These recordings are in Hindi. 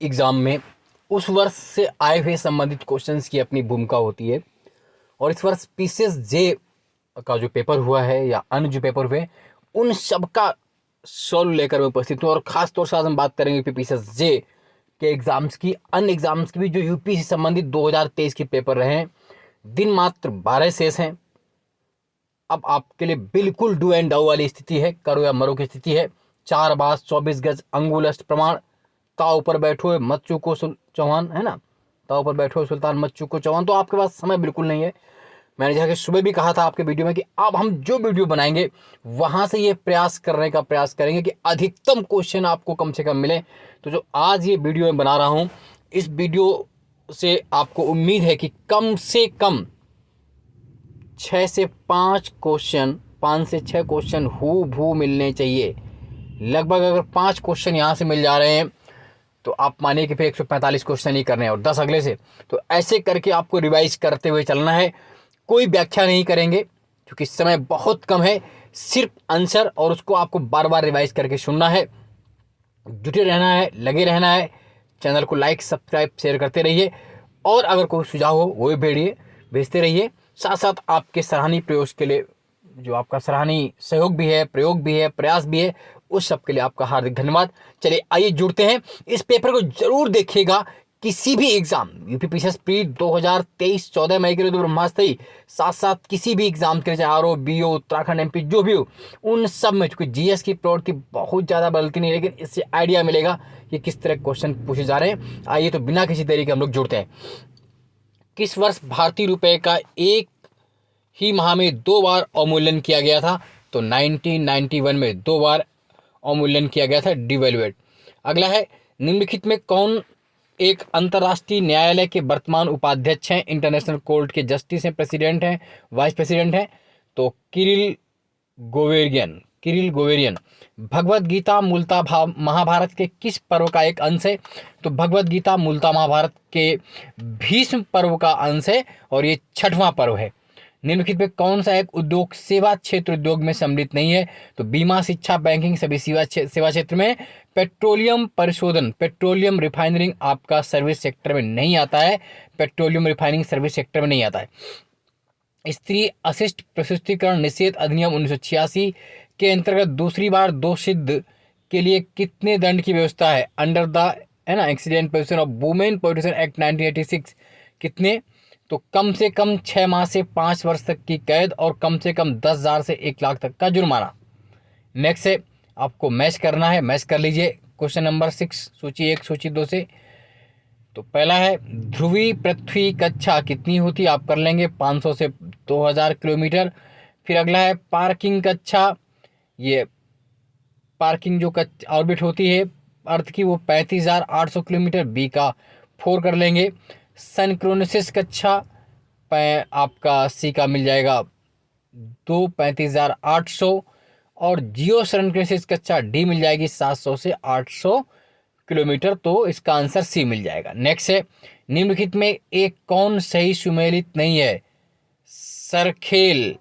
एग्ज़ाम में उस वर्ष से आए हुए संबंधित क्वेश्चंस की अपनी भूमिका होती है। और इस वर्ष पीसीएस जे का जो पेपर हुआ है या अन्य जो पेपर हुए, उन सब का सॉल्व लेकर मैं उपस्थित हूँ। और ख़ास तौर से आज हम बात करेंगे पीसीएस जे के एग्ज़ाम्स की, अन्य एग्ज़ाम्स की भी जो यूपी से संबंधित 2023 के पेपर रहे हैं। दिन मात्र 12 शेष हैं। अब आपके लिए बिल्कुल डू एंड डाउ वाली स्थिति है, करो या मरो की स्थिति है। 4 बास 24 गज अंगुल अष्ट प्रमाण, ताव पर बैठो मत चूको चौहान, है ना, ताव पर बैठो सुल्तान मत चूको चौहान। तो आपके पास समय बिल्कुल नहीं है। मैंने जैसे सुबह भी कहा था आपके वीडियो में कि अब हम जो वीडियो बनाएंगे वहां से ये प्रयास करने का प्रयास करेंगे कि अधिकतम क्वेश्चन आपको कम से कम मिले। तो जो आज ये वीडियो मैं बना रहा हूँ, इस वीडियो से आपको उम्मीद है कि कम से कम 6 से 5 क्वेश्चन, 5 से 6 क्वेश्चन हूबहू मिलने चाहिए। लगभग अगर 5 क्वेश्चन यहाँ से मिल जा रहे हैं तो आप मानिए कि फिर 145 क्वेश्चन ही करने हैं और 10 अगले से। तो ऐसे करके आपको रिवाइज करते हुए चलना है। कोई व्याख्या नहीं करेंगे क्योंकि समय बहुत कम है। सिर्फ आंसर और उसको आपको बार बार रिवाइज करके सुनना है। जुटे रहना है, लगे रहना है। चैनल को लाइक सब्सक्राइब शेयर करते रहिए। और अगर कोई सुझाव हो वो भी भेजते रहिए। साथ साथ आपके सराहनीय प्रयोग के लिए, जो आपका सराहनीय सहयोग भी है, प्रयोग भी है, प्रयास भी है, उस सब के लिए आपका हार्दिक धन्यवाद। चलिए आइए जुड़ते हैं। इस पेपर को जरूर देखिएगा। किसी भी एग्जाम, यूपी पीसीएस प्री 2023 14 मई के लिए तो ब्रह्मास्त्र ही, साथ साथ किसी भी एग्जाम के लिए, चाहे आरओ बीओ उत्तराखंड एमपी जो भी हो, उन सब में चूंकि जीएस की प्रवृत्ति बहुत ज़्यादा बदलती नहीं, लेकिन इससे आइडिया मिलेगा कि किस तरह क्वेश्चन पूछे जा रहे हैं। आइए तो बिना किसी देरी के हम लोग जुड़ते हैं। किस वर्ष भारतीय रुपए का एक ही माह में 2 बार अवमूल्यन किया गया था? तो 1991 में 2 बार अवमूल्यन किया गया था, डिवैल्यूएट। अगला है, निम्नलिखित में कौन एक अंतर्राष्ट्रीय न्यायालय के वर्तमान उपाध्यक्ष हैं? इंटरनेशनल कोर्ट के जस्टिस हैं, प्रेसिडेंट हैं, वाइस प्रेसिडेंट हैं? तो किरिल गोवेरियन। भगवत गीता मूलतः महाभारत के किस पर्व का एक अंश है? तो भगवत गीता मूलतः महाभारत के भीष्म पर्व का अंश है और ये 6वां पर्व है। निम्नलिखित में कौन सा एक उद्योग सेवा क्षेत्र उद्योग में सम्मिलित नहीं है? तो बीमा, शिक्षा, बैंकिंग सभी सेवा क्षेत्र में। पेट्रोलियम परिशोधन, पेट्रोलियम रिफाइनरिंग आपका सर्विस सेक्टर में नहीं आता है। पेट्रोलियम रिफाइनिंग सर्विस सेक्टर में नहीं आता है। स्त्री अशिष्ट प्रस्तुतिकरण निषेध अधिनियम 1986 के अंतर्गत दूसरी बार दोषित के लिए कितने दंड की व्यवस्था है? अंडर द, है ना, accident position of women position act 1986 कितने? तो कम से कम 6 माह से 5 वर्ष तक की कैद और कम से कम 10,000 से 1 लाख तक का जुर्माना। नेक्स्ट है, आपको मैच करना है, मैच कर लीजिए। क्वेश्चन नंबर 6 सूची 1 सूची 2 से। तो पहला है, ध्रुवीय पृथ्वी कक्षा कितनी होती है? आप कर लेंगे 500 से 2000 किलोमीटर। फिर अगला है, पार्किंग कक्षा, ये पार्किंग जो ऑर्बिट होती है अर्थ की, वो 35,800 किलोमीटर। बी का 4 कर लेंगे। सनक्रोनिसिस कक्षा आपका सी का मिल जाएगा 2, 35,800। और जियो सनक्रोनिसिस कक्षा डी मिल जाएगी 700 से 800 किलोमीटर। तो इसका आंसर सी मिल जाएगा। नेक्स्ट है, निम्नलिखित में एक कौन सही सुमेलित नहीं है? सरखेल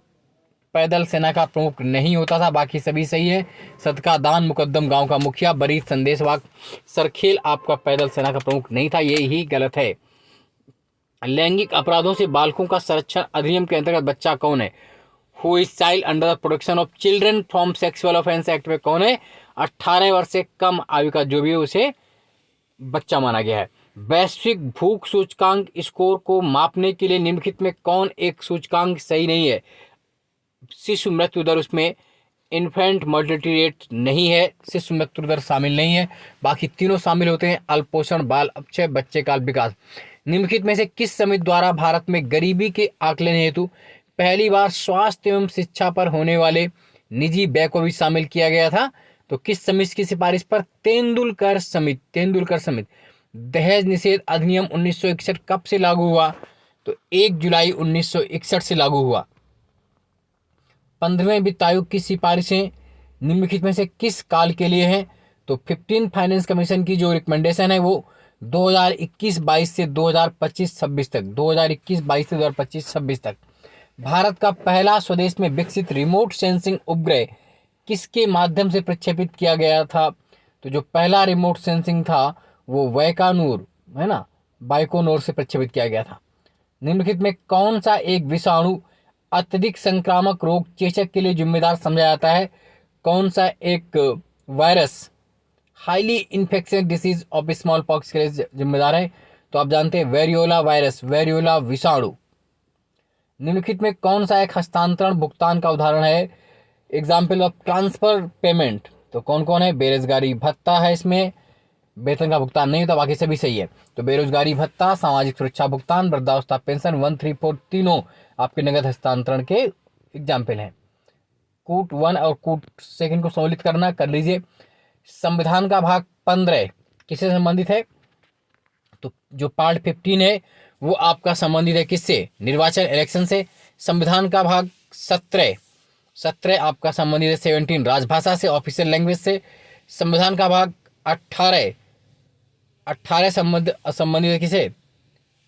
पैदल सेना का प्रमुख नहीं होता था, बाकी सभी सही है। सदका दान मुकद्दम गांव का मुखिया, बरीद संदेशवाहक। सरखेल आपका पैदल सेना का प्रमुख नहीं था, ये ही गलत है। लैंगिक अपराधों से बालकों का संरक्षण अधिनियम के अंतर्गत बच्चा कौन है? Who is child under the protection of children from sexual offence act में कौन है? 18 वर्ष से कम आयु का जो भी है उसे बच्चा माना गया है। वैश्विक भूख सूचकांक स्कोर को मापने के लिए निम्नलिखित में कौन एक सूचकांक सही नहीं है? शिशु मृत्यु दर, उसमें इन्फेंट मोर्टेलिटी रेट नहीं है, शिशु मृत्यु दर शामिल नहीं है। बाकी तीनों शामिल होते हैं, अल्पोषण, बाल अपक्षय, बच्चे काल विकास। निम्नलिखित में से किस समिति द्वारा भारत में गरीबी के आकलन हेतु पहली बार स्वास्थ्य एवं शिक्षा पर होने वाले निजी व्यय को भी शामिल किया गया था? तो किस समिति की सिफारिश पर? तेंदुलकर समिति। दहेज निषेध अधिनियम 1961 कब से लागू हुआ? तो 1 जुलाई 1961 से लागू हुआ। 15वें वित्त आयोग की सिफारिशें निम्नलिखित में से किस काल के लिए हैं? तो 15 फाइनेंस कमीशन की जो रिकमेंडेशन है वो 2021-22 से 2025-26 तक, 2021-22 से 2025-26 तक। भारत का पहला स्वदेश में विकसित रिमोट सेंसिंग उपग्रह किसके माध्यम से प्रक्षेपित किया गया था? तो जो पहला रिमोट सेंसिंग था वो वैकानूर है ना, बाइकोनोर से प्रक्षेपित किया गया था। निम्नलिखित में कौन सा एक विषाणु अत्यधिक संक्रामक रोग चेचक के लिए जिम्मेदार समझा जाता है? कौन सा एक virus highly infectious disease of small pox के लिए जिम्मेदार है? तो आप जानते हैं वेरियोला वायरस, वेरियोला विषाणु। निम्नलिखित में कौन सा एक हस्तांतरण भुगतान का उदाहरण है? Example of transfer payment. तो कौन कौन है? बेरोजगारी भत्ता है, इसमें वेतन का भुगतान नहीं होता, बाकी सभी सही है। तो बेरोजगारी भत्ता, सामाजिक सुरक्षा भुगतान, वृद्धावस्था पेंशन, 134 तीनों आपके नगद हस्तांतरण के एग्जाम्पल हैं। कूट 1 और कूट 2 को सम्मिलित करना कर लीजिए। संविधान का भाग 15 किससे संबंधित है? तो जो पार्ट 15 है वो आपका संबंधित है किससे? निर्वाचन इलेक्शन से। संविधान का भाग 17 आपका संबंधित है 17 राजभाषा से, ऑफिशियल लैंग्वेज से। संविधान का भाग 18 संबंधित है किसे?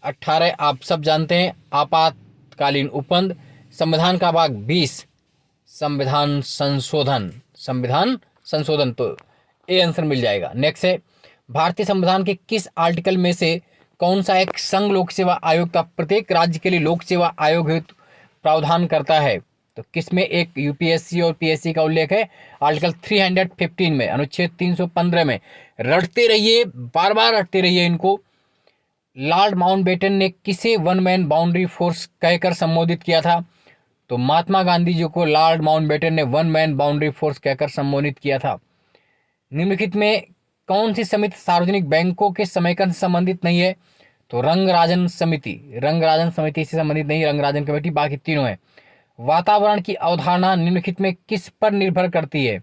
18 आप सब जानते हैं आपातकालीन उपबंध। संविधान का भाग 20 संविधान संशोधन, तो ए आंसर मिल जाएगा। नेक्स्ट है, भारतीय संविधान के किस आर्टिकल में से कौन सा एक संघ लोक सेवा आयोग का प्रत्येक राज्य के लिए लोक सेवा आयोग हेतु प्रावधान करता है? तो किसमें एक यूपीएससी और पीएससी का उल्लेख है? आर्टिकल 315 में, अनुच्छेद 315 में। रटते रहिए, बार बार रटते रहिए इनको। लॉर्ड माउंटबेटन ने किसे वन मैन बाउंड्री फोर्स कहकर संबोधित किया था? तो महात्मा गांधी जी को लॉर्ड माउंटबेटन ने वन मैन बाउंड्री फोर्स कहकर संबोधित किया था। निम्नलिखित में कौन सी समिति सार्वजनिक बैंकों के समेकन से संबंधित नहीं है? तो रंगराजन समिति से संबंधित नहीं, रंगराजन कमेटी, बाकी तीनों है। वातावरण की अवधारणा निम्नलिखित में किस पर निर्भर करती है?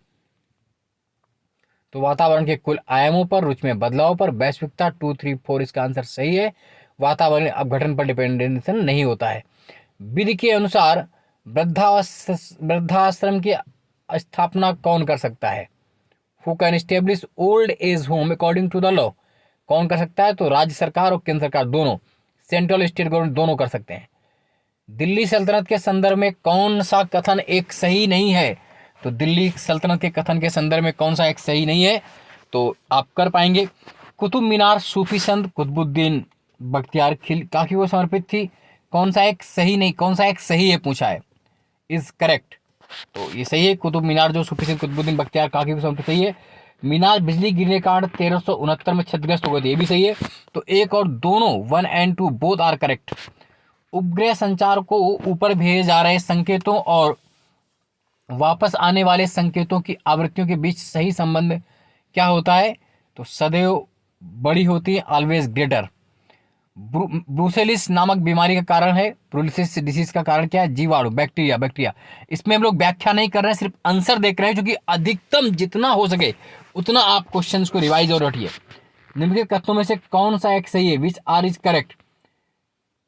तो वातावरण के कुल आयामों पर, रुचि में बदलाव पर, वैश्विकता 2, 3, 4 इसका आंसर सही है। वातावरण अपघटन पर डिपेंडेंस नहीं होता है। विधि के अनुसार वृद्धाश्रम की स्थापना कौन कर सकता है? Who can establish old age home according to the law? कौन कर सकता है? तो राज्य सरकार और केंद्र सरकार दोनों, सेंट्रल स्टेट गवर्नमेंट दोनों कर सकते हैं। दिल्ली सल्तनत के संदर्भ में कौन सा कथन एक सही नहीं है? तो दिल्ली सल्तनत के कथन के संदर्भ में कौन सा एक सही नहीं है? तो आप कर पाएंगे। कुतुब मीनार सूफी संत कुतुबुद्दीन बख्तियार काकी को समर्पित थी। कौन सा एक सही नहीं, कौन सा एक सही है पूछा है, इज करेक्ट। तो ये सही है, कुतुब मीनार जो सूफी संत कुतुबुद्दीन बख्तियार काकी को समर्पित सही है। मीनार बिजली गिरने के कारण 1369 में क्षतिग्रस्त हो गए थे, ये भी सही है। तो एक और दोनों 1 and 2 बोथ आर करेक्ट। उपग्रह संचार को ऊपर भेजे जा रहे संकेतों और वापस आने वाले संकेतों की आवृत्तियों के बीच सही संबंध क्या होता है? तो सदैव बड़ी होती है, ऑलवेज ग्रेटर। ब्रूसेलिस नामक बीमारी का कारण है, ब्रूसेलिस डिसीज का कारण क्या है? जीवाणु, बैक्टीरिया। इसमें हम लोग व्याख्या नहीं कर रहे हैं, सिर्फ आंसर देख रहे हैं, क्योंकि अधिकतम जितना हो सके उतना आप क्वेश्चंस को रिवाइज और रटिए। निम्नलिखित कथनों में से कौन सा एक सही है? Which are is correct?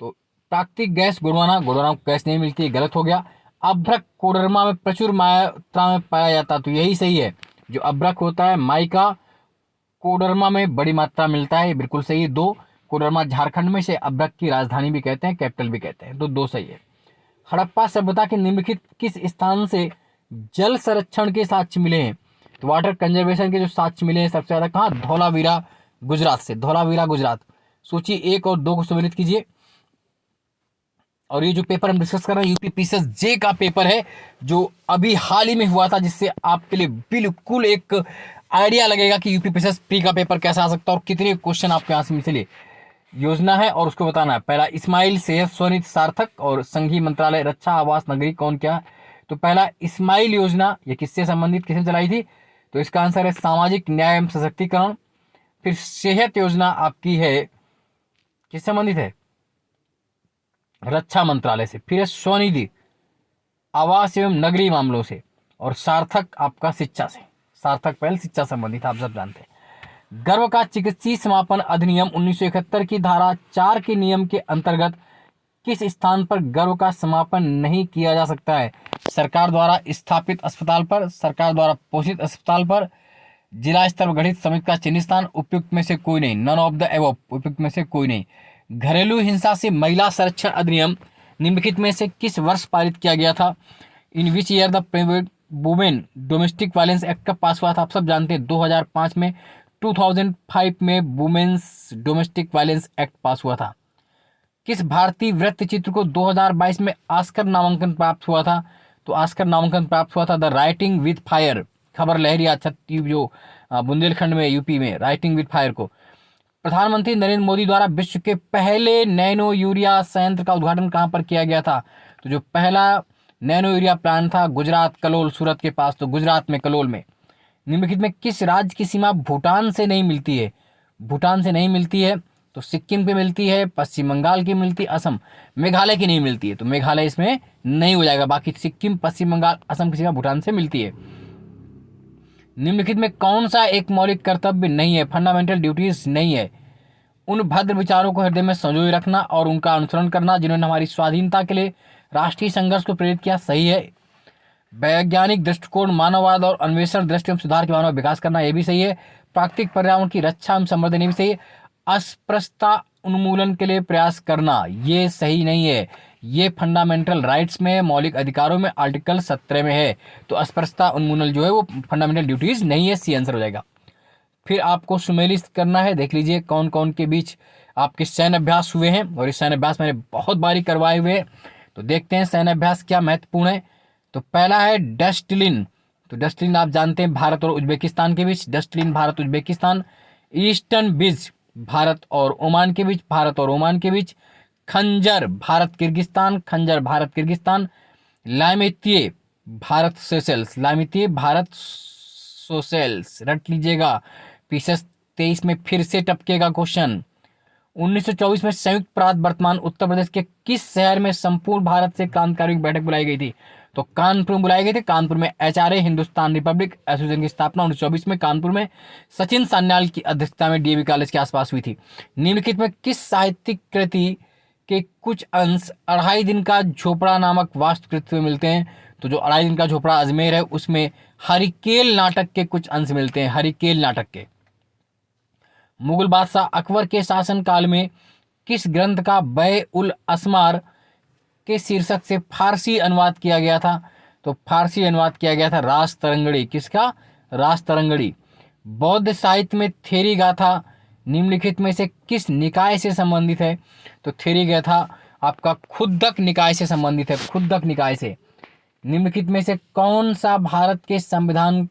तो प्राकृतिक गैस गोंडवाना गैस नहीं मिलती, गलत हो गया। अभ्रक कोडरमा में प्रचुर मात्रा में पाया जाता, तो यही सही है। जो अभ्रक होता है माइका कोडरमा में बड़ी मात्रा मिलता है, बिल्कुल सही है। 2, कोडरमा झारखंड में से अभ्रक की राजधानी भी कहते हैं, कैपिटल भी कहते हैं, तो 2 सही है। हड़प्पा सभ्यता के निम्नलिखित किस स्थान से जल संरक्षण के साक्ष्य मिले हैं? तो वाटर कंजर्वेशन के जो साक्ष्य मिले हैं सबसे ज्यादा कहाँ? धौलावीरा गुजरात से, धौलावीरा गुजरात। सूची 1 और 2 को सम्मिलित कीजिए। और ये जो पेपर हम डिस्कस कर रहे हैं यूपी पीसीएस जे का पेपर है, जो अभी हाल ही में हुआ था, जिससे आपके लिए बिल्कुल एक आइडिया लगेगा कि यूपी पीसीएस प्री का पेपर कैसा आ सकता है और कितने क्वेश्चन आपके यहाँ से मिले। योजना है और उसको बताना है। पहला इस्माइल सेहत स्वनिधि सार्थक और संघीय मंत्रालय रक्षा आवास नगरी कौन क्या? तो पहला इस्माइल योजना, ये किससे संबंधित, किसने चलाई थी? तो इसका आंसर है सामाजिक न्याय एवं सशक्तिकरण। फिर सेहत योजना आपकी है किस संबंधित है? रक्षा मंत्रालय से। फिर है स्वनिधि आवास एवं नगरीय मामलों से। और सार्थक आपका शिक्षा से, सार्थक पहल शिक्षा संबंधित, आप सब जानते हैं। गर्भ का चिकित्सीय समापन अधिनियम 1971 की धारा 4 के नियम के अंतर्गत किस स्थान पर गर्भ का समापन नहीं किया जा सकता है? सरकार द्वारा स्थापित अस्पताल पर, सरकार द्वारा पोषित अस्पताल पर, जिला स्तर पर गठित समिति का चिन्हित स्थान, उपयुक्त में से कोई नहीं, नन ऑफ द एबव, उपयुक्त में से कोई नहीं। घरेलू हिंसा से महिला संरक्षण अधिनियम निम्नलिखित में से किस वर्ष पारित किया गया था? In which year the women domestic violence act का पास हुआ था? आप सब जानते हैं 2005 में। 2005 में women's domestic violence act pass हुआ था। किस भारतीय वृत्त चित्र को 2022 में ऑस्कर नामांकन प्राप्त हुआ था? तो ऑस्कर नामांकन प्राप्त हुआ था द राइटिंग विद फायर, खबर लहरिया जो बुंदेलखंड में यूपी में राइटिंग विद फायर को। प्रधानमंत्री नरेंद्र मोदी द्वारा विश्व के पहले नैनो यूरिया संयंत्र का उद्घाटन कहां पर किया गया था? तो जो पहला नैनो यूरिया प्लांट था गुजरात कलोल सूरत के पास, तो गुजरात में कलोल में। निम्नलिखित में किस राज्य की सीमा भूटान से नहीं मिलती है? भूटान से नहीं मिलती है तो सिक्किम की मिलती है, पश्चिम बंगाल की मिलती है, असम, मेघालय की नहीं मिलती है, तो मेघालय इसमें नहीं हो जाएगा। बाकी सिक्किम, पश्चिम बंगाल, असम की सीमा भूटान से मिलती है। निम्नलिखित में कौन सा एक मौलिक कर्तव्य नहीं है, फंडामेंटल ड्यूटीज नहीं है? उन भद्र विचारों को हृदय में संजोए रखना और उनका अनुसरण करना जिन्होंने हमारी स्वाधीनता के लिए राष्ट्रीय संघर्ष को प्रेरित किया, सही है। वैज्ञानिक दृष्टिकोण, मानववाद और अन्वेषण दृष्टि एवं सुधार के मानव विकास करना, यह भी सही है। प्राकृतिक पर्यावरण की रक्षा एवं संवर्धन, ये भी सही है। अस्पृश्यता उन्मूलन के लिए प्रयास करना, ये सही नहीं है। ये फंडामेंटल राइट्स में, मौलिक अधिकारों में आर्टिकल 17 में है। तो अस्पृश्यता उन्मूलन जो है वो फंडामेंटल ड्यूटीज नहीं है, सी आंसर हो जाएगा। फिर आपको सुमेलित करना है, देख लीजिए कौन कौन के बीच आपके सैन्य अभ्यास हुए हैं, और इस सैन्य अभ्यास मैंने बहुत बारी करवाए हुए हैं। तो देखते हैं सैन्य अभ्यास क्या महत्वपूर्ण है। तो पहला है डस्टलिन। तो डस्टलिन आप जानते हैं भारत और उज्बेकिस्तान के बीच, डस्टलिन भारत उज्बेकिस्तान। ईस्टर्न बिज भारत और ओमान के बीच, भारत और ओमान के बीच। खंजर भारत किर्गिस्तान, खंजर भारत किर्गिस्तान। लामितीय भारत सेशेल्स, लामितीय भारत सोशेल्स, रट लीजिएगा। पीसेस 23 में फिर से टपकेगा क्वेश्चन। 1924 में संयुक्त प्रांत वर्तमान उत्तर प्रदेश के किस शहर में संपूर्ण भारत से क्रांतिकारियों की बैठक बुलाई गई थी? तो कानपुर में बुलाई गई थी। कानपुर में एचआरए हिंदुस्तान रिपब्लिक एसोसिएशन की स्थापना 1924 में कानपुर में सचिन सान्याल की अध्यक्षता में डीएवी कॉलेज के आसपास हुई थी। निम्नलिखित में किस साहित्यिक कृति के कुछ अंश 2.5 दिन का झोपड़ा नामक वास्तुकृत में मिलते हैं? तो जो 2.5 दिन का झोपड़ा अजमेर है उसमें हरिकेल नाटक के कुछ अंश मिलते हैं, हरिकेल नाटक के। मुगल बादशाह अकबर के शासनकाल में किस ग्रंथ का बय उल अस्मार के शीर्षक से फारसी अनुवाद किया गया था? तो फारसी अनुवाद किया गया था रास तरंगड़ी। किसका? रास तरंगड़ी। बौद्ध साहित्य में थेरी गाथा निम्नलिखित में से किस निकाय से संबंधित है? तो थेरी गाथा आपका खुद्दक निकाय से संबंधित है, खुद्दक निकाय से। निम्नलिखित में से कौन सा भारत के संविधान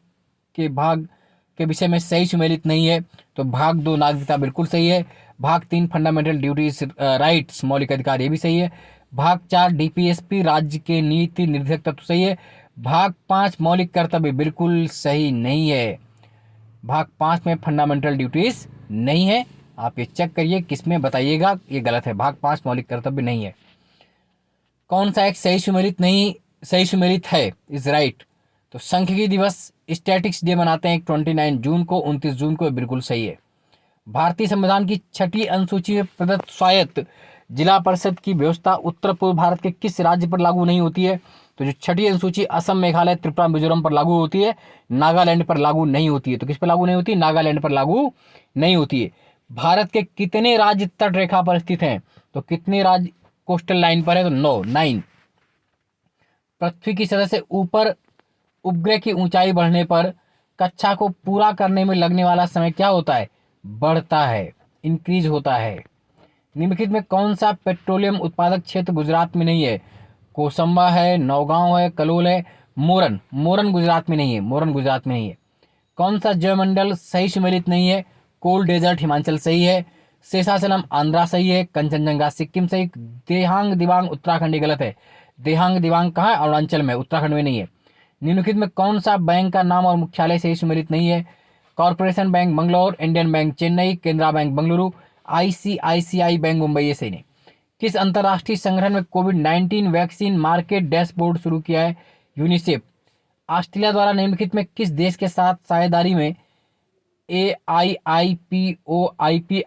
के भाग के विषय में सही सुमेलित नहीं है? तो भाग 2 नागरिकता बिल्कुल सही है। भाग 3 फंडामेंटल ड्यूटीज राइट्स मौलिक अधिकार, ये भी सही है। भाग 4 डीपीएसपी राज्य के नीति निर्देशक तत्व सही है। भाग 5 मौलिक कर्तव्य बिल्कुल सही नहीं है। भाग 5 में फंडामेंटल ड्यूटीज नहीं है। आप ये चेक करिए किसमें, बताइएगा ये गलत है। भाग 5 मौलिक कर्तव्य नहीं है। कौन सा एक सही सुमेलित है इज राइट? तो सांख्यिकी दिवस स्टैटिक्स डे मनाते हैं 29 जून को, 29 जून को, बिल्कुल सही है। भारतीय संविधान की 6ठी अनुसूची में प्रदत्त स्वायत्त जिला परिषद की व्यवस्था उत्तर पूर्व भारत के किस राज्य पर लागू नहीं होती है? तो जो 6ठी अनुसूची असम, मेघालय, त्रिपुरा, मिजोरम पर लागू होती है, नागालैंड पर लागू नहीं होती है। तो किस पर लागू नहीं होती? नागालैंड पर लागू नहीं होती है। भारत के कितने राज्य तट रेखा पर स्थित हैं? तो कितने राज्य कोस्टल लाइन पर है? तो 9। पृथ्वी की सतह से ऊपर उपग्रह की ऊंचाई बढ़ने पर कक्षा को पूरा करने में लगने वाला समय क्या होता है? बढ़ता है, इंक्रीज होता है। निम्नलिखित में कौन सा पेट्रोलियम उत्पादक क्षेत्र गुजरात में नहीं है? कोसंबा है, नौगांव है, कलोल है, मोरन। मोरन गुजरात में नहीं है, मोरन गुजरात में नहीं है। कौन सा जयमंडल सही सुमेलित नहीं है? कोल्ड डेजर्ट हिमाचल सही है। शेषाचलम आंध्रा सही है। कंचनजंगा सिक्किम सही। देहांग दिबांग उत्तराखंड गलत है। देहांग दिबांग कहाँ है? अरुणाचल में, उत्तराखंड में नहीं है। निम्नलिखित में कौन सा बैंक का नाम और मुख्यालय सही सुमेलित नहीं है? कॉर्पोरेशन बैंक मंगलौर, इंडियन बैंक चेन्नई, केनरा बैंक बेंगलुरु, आईसीआईसीआई बैंक मुंबई, ये सही नहीं। किस अंतर्राष्ट्रीय संगठन में कोविड-19 वैक्सीन मार्केट डैशबोर्ड शुरू किया है? यूनिसेफ। ऑस्ट्रेलिया द्वारा निम्नलिखित में किस देश के साथ साझेदारी में AIIPOIP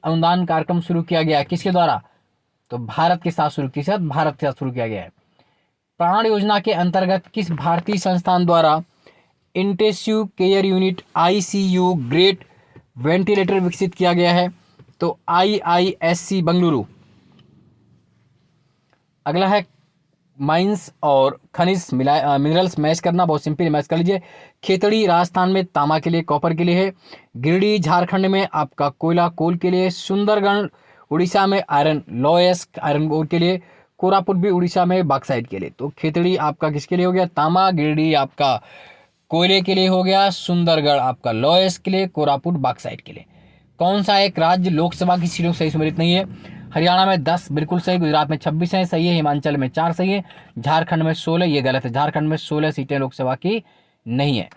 अनुदान कार्यक्रम शुरू किया गया है? किसके द्वारा? तो भारत के साथ शुरू किया, भारत के साथ शुरू किया गया है। प्राण योजना के अंतर्गत किस भारतीय संस्थान द्वारा intensive care unit ICU great ventilator विकसित किया गया है? तो IISC बेंगलुरु। अगला है माइंस और खनिज मिनरल्स मैच करना बहुत सिंपल, मैच कर लीजिए। खेतड़ी राजस्थान में तांबा के लिए, कॉपर के लिए है। गिरिडीह झारखंड में आपका कोयला कोल के लिए। सुंदरगढ़ उड़ीसा में आयरन लोएस आयरन ओर के लिए। कोरापुट भी उड़ीसा में बॉक्साइट के लिए। तो खेतड़ी आपका किसके लिए हो गया? तांबा। गिरिडीह आपका कोयले के लिए हो गया। सुंदरगढ़ आपका लोएस के लिए। कोरापुट बॉक्साइट के लिए। कौन सा एक राज्य लोकसभा की सीटों सही सम्मिलित नहीं है? हरियाणा में 10 बिल्कुल सही, गुजरात में 26 है सही है, हिमाचल में 4 सही है, झारखंड में 16, ये गलत है, झारखंड में 16 सीटें लोकसभा की नहीं है।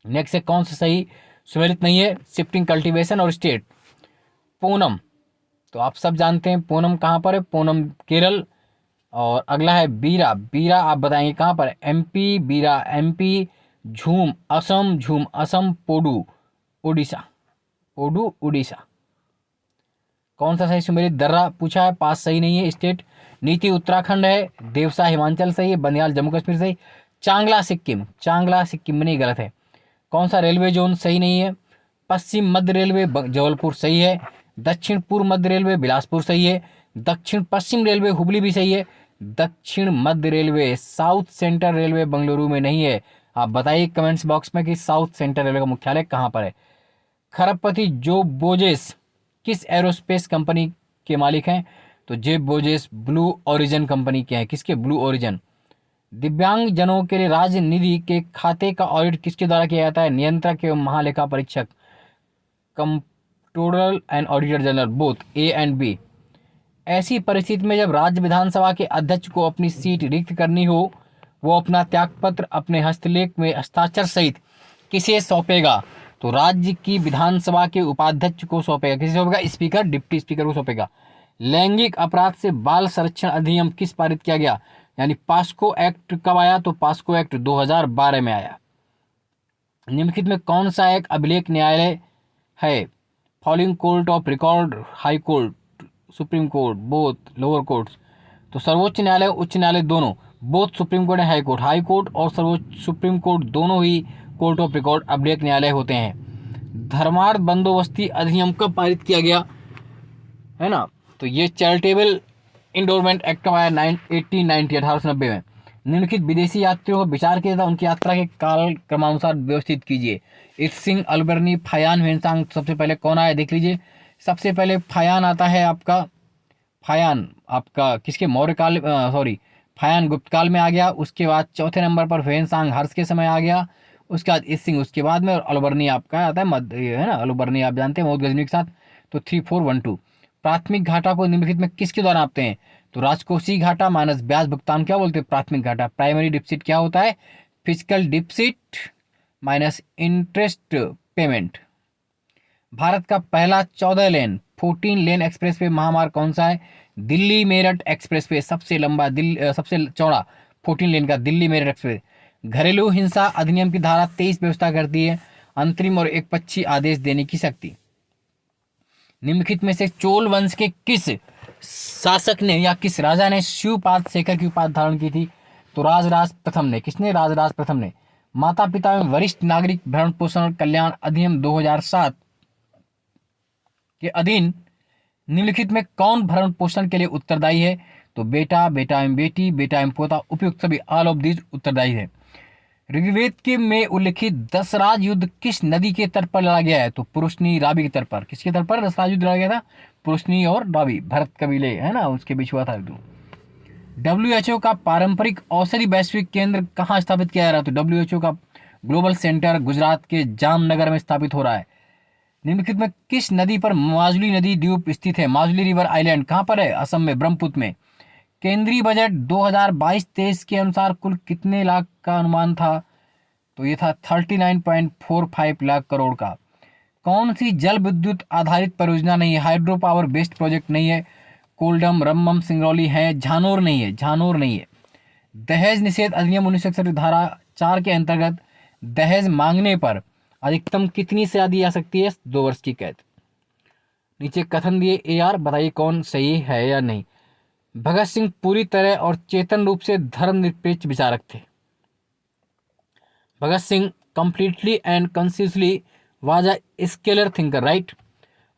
नेक्स्ट है कौन सा सही सम्मिलित नहीं है? शिफ्टिंग कल्टीवेशन और स्टेट। पूनम, तो आप सब जानते हैं पूनम कहाँ पर है? पूनम केरल। और अगला है बीरा। बीरा आप बताएंगे कहाँ पर है? एमपी। बीरा एमपी। झूम असम। झूम असम। पोडू उड़ीसा। पोडू उड़ीसा। कौन सा सही सुमेलित? दर्रा पूछा है, 5 सही नहीं है स्टेट। नीति उत्तराखंड है। देवसा हिमाचल सही है। बनियाल जम्मू कश्मीर सही। चांगला सिक्किम। चांगला सिक्किम में नहीं, गलत है। कौन सा रेलवे जोन सही नहीं है? पश्चिम मध्य रेलवे जबलपुर सही है। दक्षिण पूर्व मध्य रेलवे बिलासपुर सही है। दक्षिण पश्चिम रेलवे हुबली भी सही है। दक्षिण मध्य railway south central railway Bengaluru में नहीं है। आप बताइए कमेंट्स बॉक्स में कि साउथ सेंट्रल रेलवे का मुख्यालय कहाँ पर है। खरबपति जो बोजेस किस एरोस्पेस कंपनी के मालिक हैं? तो जेफ बोजेस ब्लू ओरिजिन कंपनी के हैं। किसके? Blue origin. दिव्यांग जनों के लिए राज्य निधि के खाते का ऑडिट किसके द्वारा किया जाता है? नियंत्रक एवं महालेखा परीक्षक। Controller and auditor general, both A and B. ऐसी परिस्थिति में जब राज्य विधानसभा के अध्यक्ष को अपनी सीट रिक्त करनी हो, वो अपना त्यागपत्र अपने हस्तलेख में हस्ताक्षर सहित किसे सौंपेगा? तो राज्य की विधानसभा के उपाध्यक्ष को सौंपेगा। किसे सौंपेगा? स्पीकर, डिप्टी स्पीकर को सौंपेगा। लैंगिक अपराध से बाल संरक्षण अधिनियम किस पारित किया गया? यानी पास्को एक्ट कब आया? तो पास्को एक्ट 2012 में आया। निम्नलिखित में कौन सा एक अभिलेख न्यायालय है? Following court of record, high court, supreme court, both lower court. तो सर्वोच्च न्यायालय, उच्च न्यायालय दोनों, both supreme court and high court. High court और सर्वोच्च सुप्रीम कोर्ट दोनों ही कोर्ट ऑफ रिकॉर्ड अभिलेख न्यायालय होते हैं। धर्मार्थ बंदोबस्ती अधिनियम कब पारित किया गया है ना? तो ये चैरिटेबल इंडोरमेंट एक्ट कब आया? 1890 में। निम्नलिखित विदेशी यात्रियों को विचार किया था, उनकी यात्रा के काल क्रमानुसार व्यवस्थित कीजिए। Itsing, Alberuni, Fahien, Hiuen Tsang. सबसे पहले कौन आया देख लीजिए। सबसे पहले फायान आता है आपका। फायान आपका किसके? मौर्य काल, सॉरी, फायान गुप्त काल में आ गया। उसके बाद चौथे नंबर पर ह्वेनसांग हर्ष के समय आ गया। उसके बाद इत्सिंग उसके बाद में, और अल्बर्नी आपका आता है मध्य, है ना? अल्बर्नी आप जानते हैं मौत गजनी के साथ। तो 3412। प्राथमिक घाटा को निम्नलिखित में किसके द्वारा नापते हैं? तो राजकोषीय घाटा माइनस ब्याज भुगतान क्या बोलते हैं? प्राथमिक घाटा। प्राइमरी डिफिसिट क्या होता है? Physical deficit minus interest payment. Bharat का पहला 14 लेन 14 लेन एक्सप्रेसवे महामार्ग कौन सा है? दिल्ली मेरठ एक्सप्रेसवे, सबसे लंबा सबसे चौड़ा 14 लेन का दिल्ली मेरठ एक्सप्रेस। घरेलू हिंसा अधिनियम की धारा 23 व्यवस्था करती है अंतरिम और एकपक्षीय आदेश देने की शक्ति। निम्नलिखित में से चोल वंश के किस शासक ने या किस राजा ने शिवपाद शेखर की उपाधि धारण की थी? तो राजराज प्रथम ने। किसने? राजराज प्रथम ने। माता पिता एवं वरिष्ठ नागरिक भरण पोषण कल्याण अधिनियम 2007 के अधीन निम्नलिखित में कौन भरण पोषण के लिए उत्तरदायी है? तो बेटा, बेटा एवं बेटी, बेटा एवं पोता, उपयुक्त सभी, ऑल ऑफ दीज उत्तरदायी है। ऋग्वेद के में उल्लिखित दशराज युद्ध किस नदी के तट पर लड़ा गया है? तो पुरुषनी रावी के तट पर। किसके तट पर दशराज युद्ध लड़ा गया था? पुरुषनी और रावी, भरत कबीले है ना, उसके बीच हुआ था युद्ध। WHO का पारंपरिक औषधि वैश्विक केंद्र कहाँ स्थापित किया जा रहा है? तो WHO का ग्लोबल सेंटर गुजरात के जामनगर में स्थापित हो रहा है। निम्नलिखित में किस नदी पर माजुली नदी द्वीप स्थित है? माजुली रिवर आइलैंड कहाँ पर है? असम में, ब्रह्मपुत्र में। केंद्रीय बजट 2022-23 के अनुसार कुल कितने लाख का अनुमान था? तो ये था 39.45 लाख करोड़ का। कौन सी जल विद्युत आधारित परियोजना नहीं है? हाइड्रो पावर बेस्ड प्रोजेक्ट नहीं है। कोल्डम, रम्मम, सिंगरौली है। झानोर नहीं है, झानोर नहीं है। दहेज निषेध अधिनियम 1961 धारा 4 के अंतर्गत दहेज मांगने पर अधिकतम कितनी सजा दी जा सकती है? 2 वर्ष की कैद। नीचे कथन दिए AR, बताइए कौन सही है या नहीं। भगत सिंह पूरी तरह और चेतन रूप से धर्मनिरपेक्ष विचारक थे। Bhagat Singh completely and consciously was a secular thinker, right.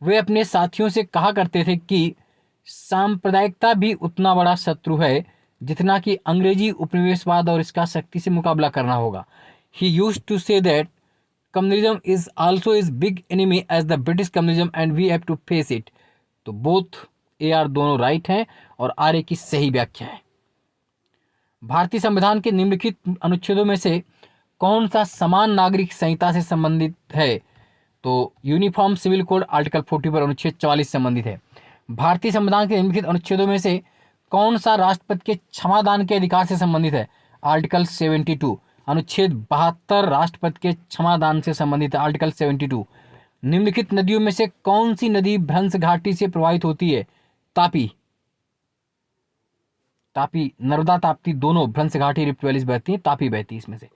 वे अपने साथियों से कहा करते थे कि सांप्रदायिकता भी उतना बड़ा शत्रु है जितना कि अंग्रेजी उपनिवेशवाद और इसका सख्ती से मुकाबला करना होगा। He used to say that communism is also is big enemy as the British communism and we have to face it. तो बोथ ए आर दोनों राइट हैं और आर ए की सही व्याख्या है। भारतीय संविधान के निम्नलिखित अनुच्छेदों में से कौन सा समान नागरिक संहिता से संबंधित है? तो यूनिफॉर्म सिविल कोड आर्टिकल 40 पर अनुच्छेद 44 संबंधित है। भारतीय संविधान के निम्नलिखित अनुच्छेदों में से कौन सा राष्ट्रपति के क्षमादान के अधिकार से संबंधित है? आर्टिकल 72। अनुच्छेद 72 राष्ट्रपति के क्षमादान से संबंधित है। आर्टिकल 72। निम्नलिखित नदियों में से कौन सी नदी भ्रंश घाटी से प्रवाहित होती है? तापी, नर्मदा ताप्ती दोनों भ्रंश घाटी रिफ्ट वैली से बहती है, तापी बहती है इसमें से।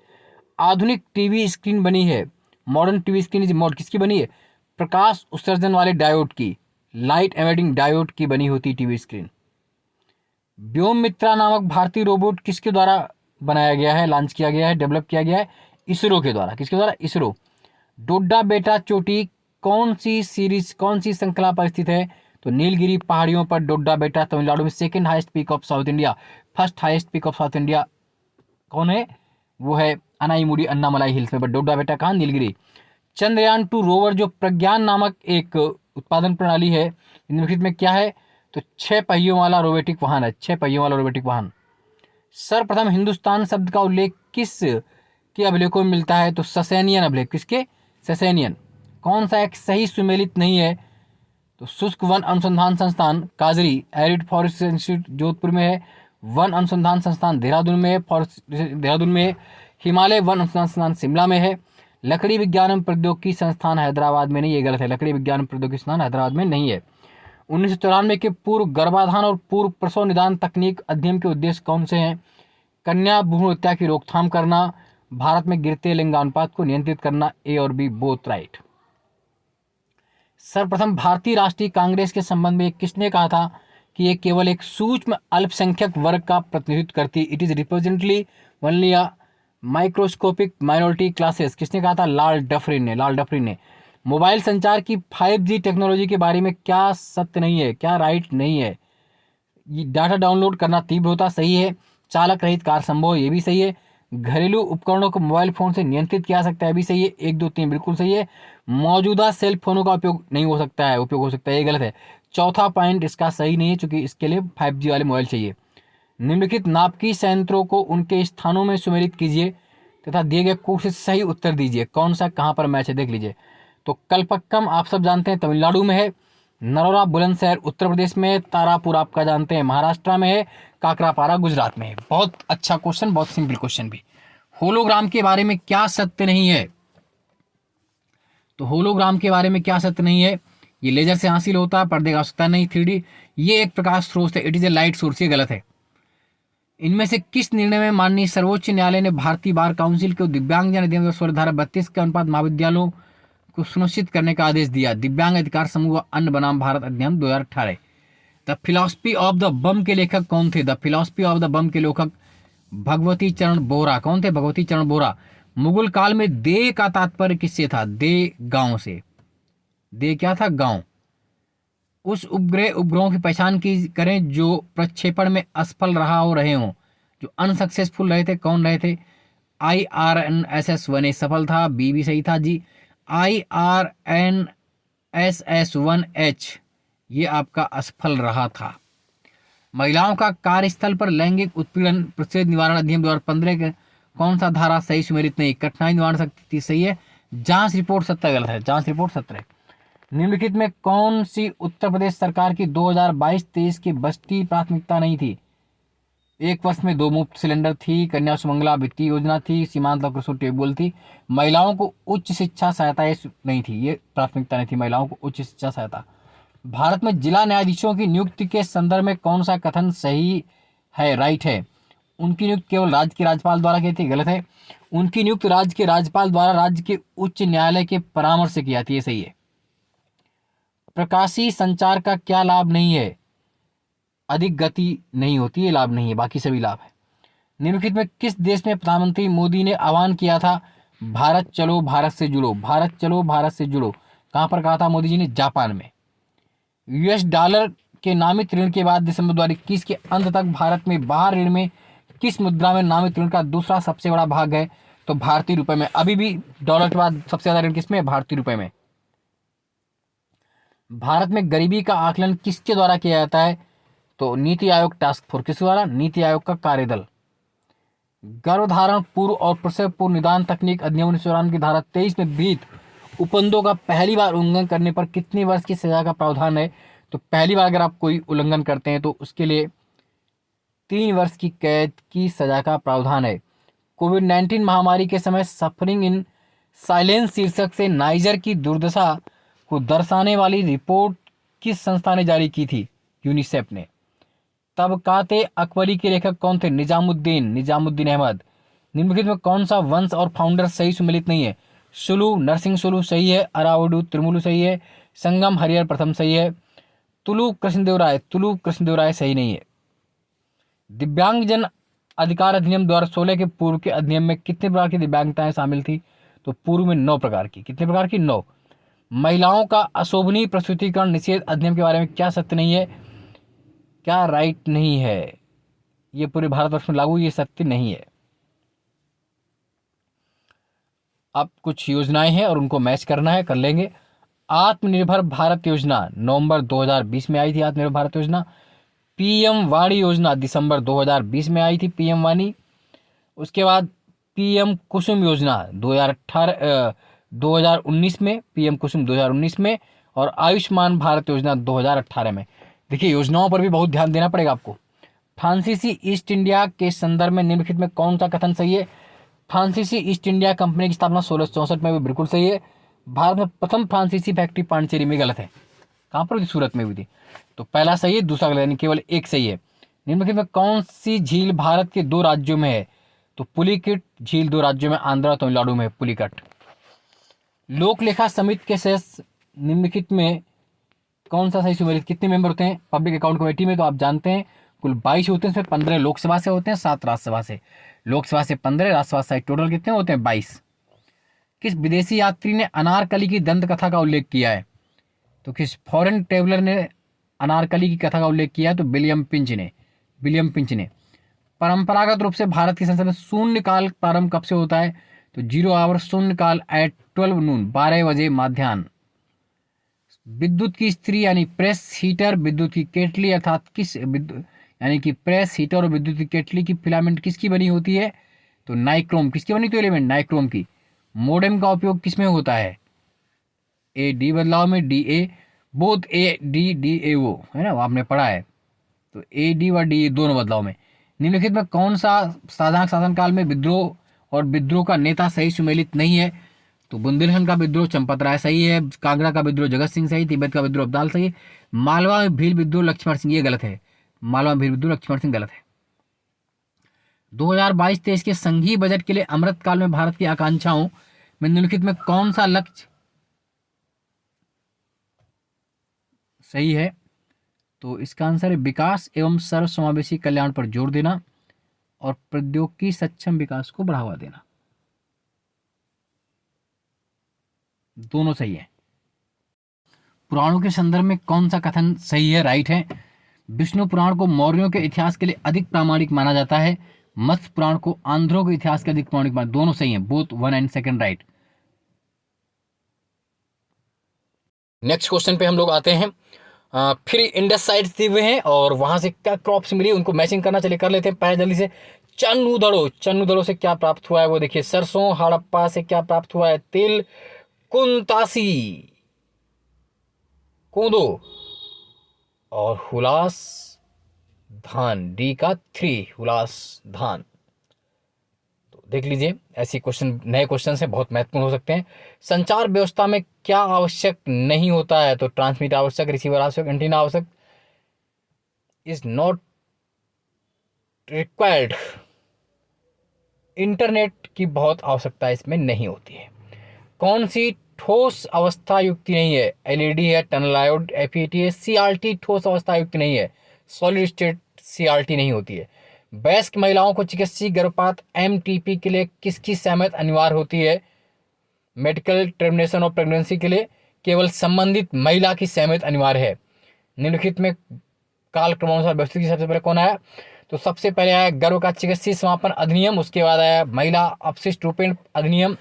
आधुनिक टीवी स्क्रीन बनी है, modern TV screen is mod किसकी बनी है? प्रकाश उत्सर्जन वाले डायोड की, लाइट एमिटिंग डायोड की बनी होती टीवी स्क्रीन। व्योममित्रा नामक भारतीय रोबोट किसके द्वारा बनाया गया है, लॉन्च किया गया है, डेवलप किया गया है? इसरो के द्वारा। किसके द्वारा? इसरो। डोडा बेटा चोटी कौन सी श्रृंखला पर स्थित है? तो नीलगिरी पहाड़ियों पर डोडा बेटा तमिलनाडु में second highest peak of south India. First highest peak of south India कौन है? वो है अनाईमुडी अन्नामलाई हिल्स में, बट डोडा बेटा कहाँ? नीलगिरी। चंद्रयान 2 रोवर जो प्रज्ञान नामक एक उत्पादन प्रणाली है, निम्नलिखित में क्या है? तो 6 पहियों वाला रोबोटिक वाहन है, 6 पहियों वाला रोबोटिक वाहन। सर्वप्रथम हिंदुस्तान शब्द का उल्लेख किस के अभिलेखों में मिलता है? तो ससैनियन अभिलेख। किसके? ससैनियन। कौन सा एक सही सुमेलित नहीं है? तो शुष्क वन अनुसंधान संस्थान काजरी एरिड फॉरेस्ट इंस्टीट्यूट जोधपुर में है, वन अनुसंधान संस्थान देहरादून में है, देहरादून में है, हिमालय वन अनुसंधान संस्थान शिमला में है, लकड़ी विज्ञान एवं प्रौद्योगिकी संस्थान हैदराबाद में नहीं, ये गलत है, लकड़ी विज्ञान प्रौद्योगिकी संस्थान हैदराबाद में नहीं है। 1994 के पूर्व गर्भाधान और पूर्व प्रसव निदान तकनीक अध्ययन के उद्देश्य कौन से हैं? कन्या भ्रूण हत्या की रोकथाम करना, भारत में गिरते लिंगानुपात को नियंत्रित करना। ए और बी बोथ राइट। सर्वप्रथम भारतीय राष्ट्रीय कांग्रेस के संबंध में किसने कहा था कि ये केवल एक सूक्ष्म अल्पसंख्यक वर्ग का प्रतिनिधित्व करती है? It is representing only a microscopic minority classes. किसने कहा था? लॉर्ड डफरिन ने। मोबाइल संचार की 5G टेक्नोलॉजी के बारे में क्या सत्य नहीं है, क्या राइट नहीं है? ये डाटा डाउनलोड करना तीव्र होता, सही है। चालक रहित कार संभव, ये भी सही है। घरेलू उपकरणों को मोबाइल फोन से नियंत्रित किया सकता है, भी सही है। 1 2 3 बिल्कुल सही है। मौजूदा सेल फोनों का उपयोग नहीं हो सकता है, उपयोग हो सकता है, ये गलत है। चौथा पॉइंट इसका सही नहीं है, क्योंकि इसके लिए 5G वाले मोबाइल चाहिए। निम्नलिखित नाभिकीय संयंत्रों को उनके स्थानों में सुमेलित कीजिए तथा दिए गए कोड से सही उत्तर दीजिए। कौन सा कहाँ पर मैच है देख लीजिए। तो कलपक्कम आप सब जानते हैं तमिलनाडु में है, नरोरा बुलंदशहर उत्तर प्रदेश में है, तारापुर आपका जानते हैं महाराष्ट्र में है, काकरापारा गुजरात में है। बहुत अच्छा क्वेश्चन, बहुत सिंपल क्वेश्चन भी। होलोग्राम के बारे में क्या सत्य नहीं है? तो होलोग्राम के बारे में क्या सत्य नहीं है? ये लेजर से हासिल होता है, पर्दे का आवश्यकता नहीं, 3D, ये एक प्रकाश स्रोत है, it is a light source, ये गलत है। इनमें से किस निर्णय में माननीय सर्वोच्च न्यायालय ने भारतीय बार काउंसिल को दिव्यांगजन अधिनियम 16धारा 32 के अनुपात महाविद्यालयों को सुनिश्चित करने का आदेश दिया? दिव्यांग अधिकार समूह व अन्य बनाम भारत अधिनियम 2018। द फिलॉसफी ऑफ द बम के लेखक कौन थे? द फिलॉसफी ऑफ द बम के लेखक भगवती चरण बोहरा। कौन थे? भगवती चरण बोहरा। मुगल काल में दे का तात्पर्य किससे था? दे गांव से। दे क्या था? गांव। उस उपग्रहों की पहचान की करें जो प्रक्षेपण में असफल रहा हो रहे हों, जो अनसक्सेसफुल रहे थे, कौन रहे थे? IRNSS-1A सफल था, बी भी सही था जी। IRNSS-1H ये आपका असफल रहा था। महिलाओं का कार्यस्थल पर लैंगिक उत्पीड़न प्रतिषेध निवारण अधिनियम 2015 के कौन सा धारा सही सुमेलित नहीं? कठिनाई निवारण शक्ति सही है, जांच रिपोर्ट 70 गलत है, जांच रिपोर्ट 70। निम्नलिखित में कौन सी उत्तर प्रदेश सरकार की 2022-23 की बस्ती प्राथमिकता नहीं थी? 1 वर्ष में 2 मुफ्त सिलेंडर थी, कन्या सुमंगला वित्तीय योजना थी, सीमांत लक्ष्य टेबल थी, महिलाओं को उच्च शिक्षा सहायता ये नहीं थी, ये प्राथमिकता नहीं थी महिलाओं को उच्च शिक्षा सहायता। भारत में जिला न्यायाधीशों की नियुक्ति के संदर्भ में कौन सा कथन सही है, राइट है? उनकी नियुक्ति केवल राज्य के राज्यपाल द्वारा की थी, गलत है। उनकी नियुक्ति राज्य के राज्यपाल द्वारा राज्य के उच्च न्यायालय के परामर्श से की जाती है, ये सही है। प्रकाशीय संचार का क्या लाभ नहीं है? अधिक गति नहीं होती है, लाभ नहीं है, बाकी सभी लाभ है। निम्नलिखित में किस देश में प्रधानमंत्री मोदी ने आह्वान किया था भारत चलो भारत से जुड़ो? भारत चलो भारत से जुड़ो कहां पर कहा था मोदी जी ने? जापान में। US डॉलर के नामित ऋण के बाद दिसंबर 2021 के अंत तक भारत में बाहर ऋण में किस मुद्रा में नामित ऋण का दूसरा सबसे बड़ा भाग है? तो भारतीय रुपए में। अभी भी डॉलर के बाद सबसे ज्यादा ऋण किसमें? भारतीय रुपए में। भारत में गरीबी का आकलन किसके द्वारा किया जाता है? तो नीति आयोग टास्क फोर्स। किसके द्वारा? नीति आयोग का कार्यदल। गर्भधारण पूर्व और प्रसव पूर्व निदान तकनीक अधिनियम 1994 की धारा 23 में विहित उपबंधों का पहली बार उल्लंघन करने पर कितने वर्ष की सजा का प्रावधान है? तो पहली बार अगर आप कोई उल्लंघन करते हैं तो उसके लिए 3 वर्ष की कैद की सजा का प्रावधान है। कोविड-19 महामारी के समय सफरिंग इन साइलेंस शीर्षक से नाइजर की दुर्दशा को दर्शाने वाली रिपोर्ट किस संस्था ने जारी की थी? यूनिसेफ ने। तबकाते अकबरी के लेखक कौन थे? निजामुद्दीन अहमद। निम्नलिखित में कौन सा वंश और फाउंडर सही सुमेलित नहीं है? सुलू, नरसिंह सुलू सही है। अरावडू त्रिमुलु सही है। संगम हरिहर प्रथम सही है। तुलु कृष्णदेव राय सही नहीं है। दिव्यांगजन अधिकार अधिनियम 2016 के पूर्व के अधिनियम में कितने प्रकार की दिव्यांगताएं शामिल थी? तो पूर्व में 9 प्रकार की। कितने प्रकार की? 9। महिलाओं का अशोभनीय प्रस्तुतिकरण निषेध अधिनियम के बारे में क्या सत्य नहीं है? क्या राइट नहीं है? ये पूरे भारतवर्ष में लागू, ये सत्य नहीं है। अब कुछ योजनाएं हैं और उनको मैच करना है, कर लेंगे। आत्मनिर्भर भारत योजना नवंबर 2020 में आई थी। आत्मनिर्भर भारत योजना। पीएम वाणी योजना दिसंबर 2020 में आई थी। पीएम वाणी। उसके बाद पीएम कुसुम योजना 2019 में, पीएम कुसुम 2019 में, और आयुष्मान भारत योजना 2018 में। देखिए योजनाओं पर भी बहुत ध्यान देना पड़ेगा आपको। फ्रांसीसी ईस्ट इंडिया के संदर्भ में निम्नलिखित में कौन सा कथन सही है? फ्रांसीसी ईस्ट इंडिया कंपनी की स्थापना 1664 में भी बिल्कुल सही है। भारत में प्रथम फ्रांसीसी फैक्ट्री पांडिचेरी में गलत है। कहाँ पर हुई थी? सूरत में हुई थी। तो पहला सही है, दूसरा गलत, यानी केवल एक सही है। निम्नलिखित में कौन सी झील भारत के 2 राज्यों में है? तो पुलिकट झील 2 राज्यों में, आंध्र और तमिलनाडु में है पुलिकट। लोक लेखा समिति के सदस्य निम्नलिखित में कौन सा सही सुमेलित? कितने मेंबर होते हैं पब्लिक अकाउंट कमेटी में? तो आप जानते हैं कुल 22 होते हैं। इसमें 15 लोकसभा से होते हैं, 7 राज्यसभा से। लोकसभा से 15, राज्यसभा से टोटल कितने होते हैं? 22। किस विदेशी यात्री ने अनारकली की दंत कथा का उल्लेख किया है? तो किस फॉरेन ट्रेवलर ने अनारकली की कथा का उल्लेख किया है? तो विलियम पिंच ने। परंपरागत रूप से भारत की संसद में शून्यकाल प्रारंभ कब से होता है? तो 0 आवर शून्यकाल एट 12 नून, 12 बजे माध्याह्न। विद्युत की स्त्री यानी प्रेस हीटर, विद्युत की केटली अर्थात किस विद्युत यानी कि प्रेस हीटर और विद्युत की केटली की फिलामेंट किसकी बनी होती है? तो नाइक्रोम। किसकी बनी? तो एलिमेंट नाइक्रोम की। मोडेम का उपयोग किसमें होता है? ए डी बदलाव में, D A, both A D D A ओ है ना, वो आपने पढ़ा है। तो ए डी व डी दोनों बदलाव में। निम्नलिखित में कौन सा साधारण शासनकाल में विद्रोह और विद्रोह का नेता सही सुमेलित नहीं है? तो बुंदेलखंड का विद्रोह चंपत राय सही है। कांगड़ा का विद्रोह जगत सिंह सही। तिब्बत का विद्रोह अब्दाल सही है। मालवा में भील विद्रोह लक्ष्मण सिंह, ये गलत है। मालवा में भील विद्रोह लक्ष्मण सिंह गलत है। 2022-23 के संघीय बजट के लिए अमृतकाल में भारत की आकांक्षाओं में निम्नलिखित में कौन सा लक्ष्य सही है? तो इसका आंसर है विकास एवं सर्वसमावेशी कल्याण पर जोर देना और प्रौद्योगिकी सक्षम विकास को बढ़ावा देना। दोनों सही है। पुराणों के संदर्भ में कौन सा कथन सही है? राइट है। विष्णु पुराण को मौर्यों के इतिहास के लिए अधिक प्रामाणिक माना जाता है। मत्स्य पुराण को आंध्रों के इतिहास के अधिक प्रामाणिक माना। दोनों सही है, both 1 and 2 right. Next question पे हम लोग आते हैं। फिर इंडस साइड्स दिए हुए हैं और वहां से क्या क्रॉप्स मिली उनको मैचिंग करना, चलिए कर लेते हैं पहले जल्दी से। चन्नू दड़ो से क्या प्राप्त हुआ है वो देखिए। सरसों। हड़प्पा से क्या प्राप्त हुआ है? तिल। कुंतासी, कूदो और हुलास धान। डी का 3 हुलास धान। तो देख लीजिए, ऐसी क्वेश्चन, नए क्वेश्चन से बहुत महत्वपूर्ण हो सकते हैं। संचार व्यवस्था में क्या आवश्यक नहीं होता है? तो ट्रांसमीटर आवश्यक, रिसीवर आवश्यक, एंटीना आवश्यक। Is not required. इंटरनेट की बहुत आवश्यकता इसमें नहीं होती है। कौन सी ठोस अवस्था युक्त नहीं है? एलईडी है, टनल डायोड, एफईटी है, सीआरटी ठोस अवस्था युक्त नहीं है। सॉलिड स्टेट सीआरटी नहीं होती है। वयस्क महिलाओं को चिकित्सीय गर्भपात एमटीपी के लिए किसकी सहमति अनिवार्य होती है? मेडिकल टर्मिनेशन ऑफ प्रेगनेंसी के लिए केवल संबंधित महिला की सहमति अनिवार्य है। निम्नलिखित में काल क्रमानुसार व्यवस्थित की सबसे पहले कौन आया? तो सबसे पहले आया गर्भ का चिकित्सीय समापन अधिनियम, उसके बाद आया महिला अपशिष्ट रूपेण अधिनियम,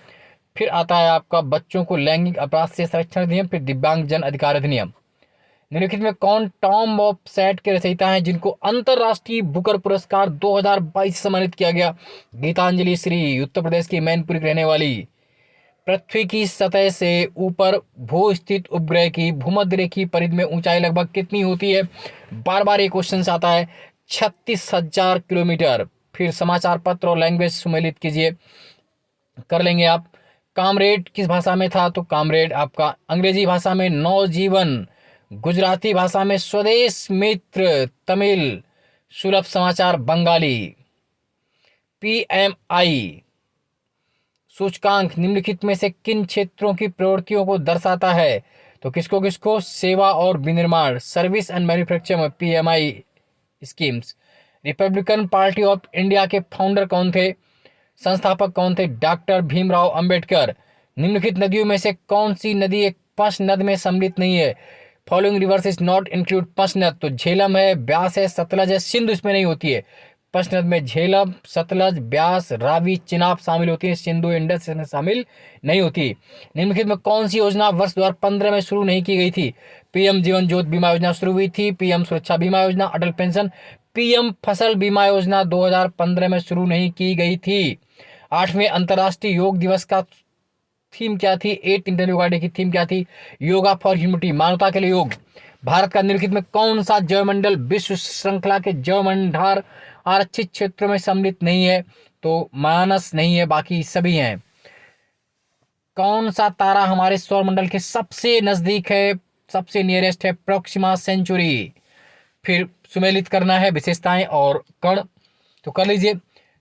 फिर आता है आपका बच्चों को लैंगिक अपराध से संरक्षण अधिनियम, फिर दिव्यांग जन अधिकार अधिनियम। निम्नलिखित में कौन टॉम ऑफ सेट के रचयिता हैं जिनको अंतरराष्ट्रीय बुकर पुरस्कार 2022 से सम्मानित किया गया? गीतांजलि श्री, उत्तर प्रदेश की मैनपुरी की रहने वाली। पृथ्वी की सतह से ऊपर भू स्थित उपग्रह की भूमध्य रेखीय परिधि में ऊंचाई लगभग कितनी होती है? बार बार ये क्वेश्चन आता है। 36,000 किलोमीटर। फिर समाचार पत्र और लैंग्वेज सुमेलित कीजिए, कर लेंगे आप। कामरेड किस भाषा में था? तो कामरेड आपका अंग्रेजी भाषा में नवजीवन, गुजराती भाषा में स्वदेश मित्र, तमिल सुलभ समाचार बंगाली। पीएमआई सूचकांक निम्नलिखित में से किन क्षेत्रों की प्रवृत्तियों को दर्शाता है? तो किसको किसको? सेवा और विनिर्माण, सर्विस एंड मैन्युफैक्चरिंग में PMI schemes. Republican party of India के फाउंडर कौन थे? संस्थापक कौन थे? डॉक्टर भीमराव अंबेडकर। निम्नलिखित नदियों में से कौन सी नदी एक पंचनद में सम्मिलित नहीं है? Following rivers is not include Panchnad. तो झेलम है, ब्यास है, सतलज है, सिंधु इसमें नहीं होती है। पंचनद में झेलम, सतलज, ब्यास, रावी, चिनाब शामिल होती है, सिंधु इंडस इसमें शामिल नहीं होती। निम्नलिखित में कौन सी योजना वर्ष 2015 में शुरू नहीं की गई थी? पीएम जीवन ज्योति बीमा योजना शुरू हुई थी, पीएम सुरक्षा बीमा योजना, अटल पेंशन। पीएम फसल बीमा योजना 2015 में शुरू नहीं की गई थी। 8वें अंतर्राष्ट्रीय योग दिवस का थीम क्या थी? 8 इंडियन योगा डे की थीम क्या थी? योगा फॉर ह्यूमनिटी, मानवता के लिए योग। भारत का निम्नलिखित में कौन सा जैवमंडल विश्व श्रृंखला के जैवमंडार आरक्षित क्षेत्रों में सम्मिलित नहीं है? तो मानस नहीं है, बाकी सभी हैं। कौन सा तारा हमारे सौरमंडल के सबसे नजदीक है, सबसे नियरेस्ट है? Proxima Centauri. फिर सुमेलित करना है विशेषताएं और कण, तो कर लीजिए।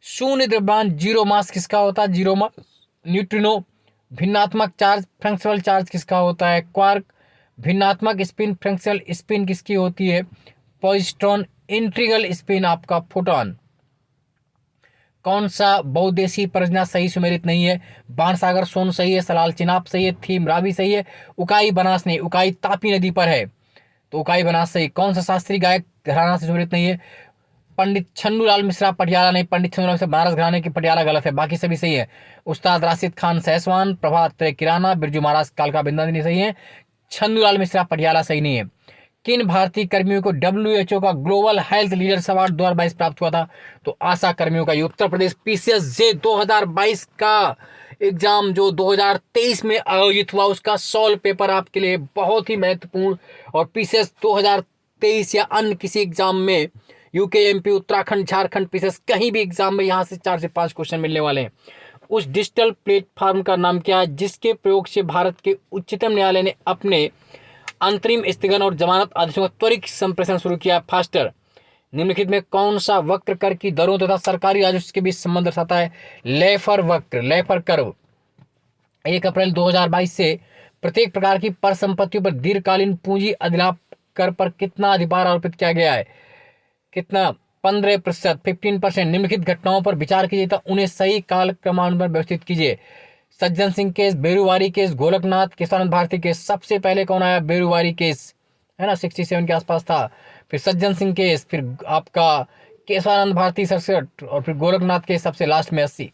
शून्य द्रव्यमान जीरो मास किसका होता है? Zero mass neutrino. भिन्नात्मक चार्ज फ्रैक्शनल चार्ज किसका होता है? क्वार्क। भिन्नात्मक स्पिन फ्रैक्शनल स्पिन किसकी होती है? पॉजिट्रॉन। इंट्रीगल स्पिन आपका फोटॉन। कौन सा बहुदेशीय परियोजना सही सुमेलित नहीं है? बाणसागर सोन सही है, सलाल चिनाब सही है, थीम रावी सही है, उकाई बनास नहीं, उकाई तापी नदी पर है तो उकाई बनास सही। कौन सा शास्त्रीय गायक घराना से सुमेलित नहीं है? पंडित छन्नूलाल मिश्रा पटियाला नहीं, पंडित छन्नूलाल मिश्रा बनारस घराने की पटियाला गलत है, बाकी सभी सही है। उस्ताद राशिद खान सहसवान, प्रभात किराना, बिरजू महाराज कालका बिंदानी सही है, छन्नूलाल मिश्रा पटियाला सही नहीं है। किन भारतीय कर्मियों को WHO का ग्लोबल हेल्थ लीडर्स अवार्ड 2022 प्राप्त हुआ था? तो आशा कर्मियों का। ये उत्तर प्रदेश PCSJ 2022 का एग्जाम जो 2023 में आयोजित हुआ, उसका सॉल्व पेपर आपके लिए बहुत ही महत्वपूर्ण। और PCS 2023 या अन्य किसी एग्जाम में UK, MP, Uttarakhand, Jharkhand PCS कहीं भी एग्जाम में यहाँ से 4 से 5 क्वेश्चन मिलने वाले हैं। उस डिजिटल प्लेटफॉर्म का नाम क्या है जिसके प्रयोग से भारत के उच्चतम न्यायालय ने अपने अंतरिम स्थगन और जमानत आदेशों का त्वरित संप्रेषण शुरू किया? फास्टर। निम्नलिखित में कौन सा वक्र कर की दरों तथा सरकारी राजस्व के बीच संबंध दर्शाता है? लेफर वक्र, लेफर कर्व। 1 अप्रैल 2022 से प्रत्येक प्रकार की परिसंपत्तियों पर दीर्घकालीन पूंजी अधिलाभ कर पर कितना अधिभार आरोपित किया गया है? कितना? 15%, 15%। निम्नलिखित घटनाओं पर विचार कीजिए तथा उन्हें सही काल क्रमानुसार व्यवस्थित कीजिए। Sajjan Singh case, Beruvari case, Golaknath, Kesavananda Bharati case. सबसे पहले कौन आया? बेरुवारी केस, है ना, 67 के आसपास था। फिर सज्जन सिंह केस, फिर आपका केशवानंद भारती 67, और फिर गोलकनाथ केस सबसे लास्ट में 80,